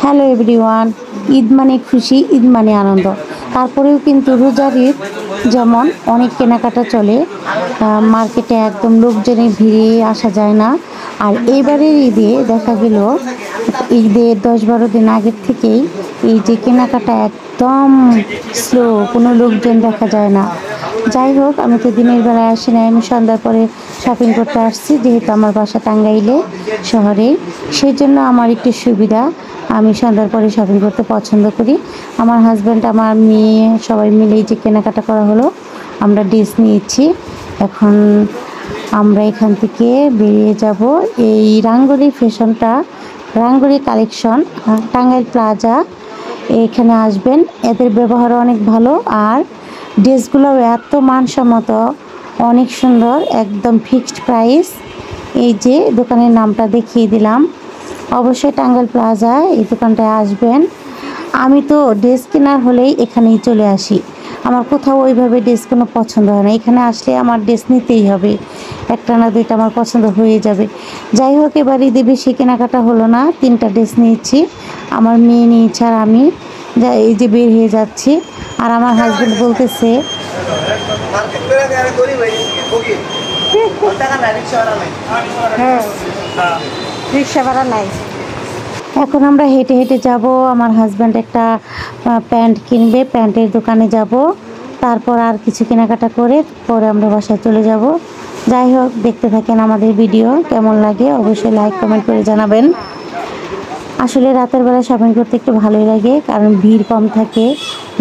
Hello everyone, Eid মানে খুশি, ঈদ মানে আনন্দ। তারপরেও কিন্তু রোজার ঈদ যেমন অনেক কেনাকাটা চলে, মার্কেটে একদম লোকজনের ভিড়ে আসা যায় না। আর এইবারের ঈদে দেখা গেল ঈদের 10-12 দিন আগের থেকেই এই যে কেনাকাটা একদম স্লো, কোনো লোকজন দেখা যায় না। যাই হোক, আমি তো দিনের বেলায় আসি না, আমি সন্ধ্যার পরে শপিং করতে আসছি, যেহেতু আমার বাসা টাঙ্গাইলে শহরে, সেই জন্য আমার একটু সুবিধা। আমি সন্ধ্যার পরে শপিং করতে পছন্দ করি। আমার হাজব্যান্ড, আমার মেয়ে সবাই মিলেই যে কেনাকাটা করা হলো, আমরা ড্রেস নিয়েছি। এখন আমরা এখান থেকে বেরিয়ে যাব। এই রাঙ্গুলি ফ্যাশনটা, রাঙ্গুলি কালেকশন, টাঙ্গাইল প্লাজা, এখানে আসবেন। এদের ব্যবহার অনেক ভালো, আর ড্রেসগুলো এত মানসম্মত, অনেক সুন্দর, একদম ফিক্সড প্রাইস। এই যে দোকানের নামটা দেখিয়ে দিলাম, অবশ্যই টাঙ্গাইল প্লাজা এই দোকানটায় আসবেন। আমি তো ড্রেস কেনার হলেই এখানেই চলে আসি, আমার কোথাও ওইভাবে ড্রেস কোনো পছন্দ হয় না। এখানে আসলে আমার ড্রেস নিতেই হবে, একটা না দুইটা আমার পছন্দ হয়ে যাবে। যাই হোক, এবার ঈদে বেশি কেনাকাটা হলো না, 3টা ড্রেস নিয়েছি, আমার মেয়ে নিয়েছে আর আমি যা এই যে বের হয়ে যাচ্ছি। আর আমার হাজব্যান্ড বলতেছে হ্যাঁ, রিক্সা ভাড়া নাই। এখন আমরা হেঁটে হেঁটে যাব। আমার হাজব্যান্ড একটা প্যান্ট কিনবে, প্যান্টের দোকানে যাব, তারপর আর কিছু কেনাকাটা করে পরে আমরা বাসায় চলে যাব। যাই হোক, দেখতে থাকেন আমাদের ভিডিও, কেমন লাগে অবশ্যই লাইক কমেন্ট করে জানাবেন। আসলে রাতের বেলা শপিং করতে একটু ভালোই লাগে, কারণ ভিড় কম থাকে,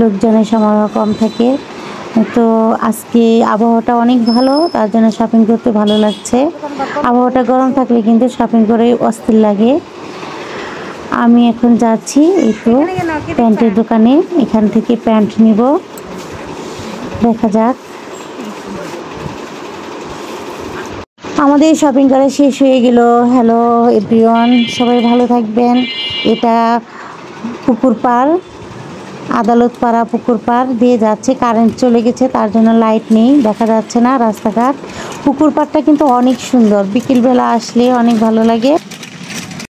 লোকজনের সমাগম কম থাকে। তো আজকে আবহাওয়াটা অনেক ভালো, তার জন্য শপিং করতে ভালো লাগছে। আবহাওয়াটা গরম থাকলে কিন্তু শপিং করে অস্থির লাগে। আমি এখন যাচ্ছি এই তো প্যান্টের দোকানে, এখান থেকে প্যান্ট নিব, দেখা যাক। আমাদের শপিং করা শেষ হয়ে গেল। হ্যালো এভরিওয়ান, সবাই ভালো থাকবেন। এটা পুকুর পাড়, আদালত পাড়া পুকুর পাড় দিয়ে যাচ্ছে, কারেন্ট চলে গেছে তার জন্য লাইট নেই, দেখা যাচ্ছে না রাস্তাঘাট। পুকুর পাড়টা কিন্তু অনেক সুন্দর, বিকেলবেলা আসলে অনেক ভালো লাগে।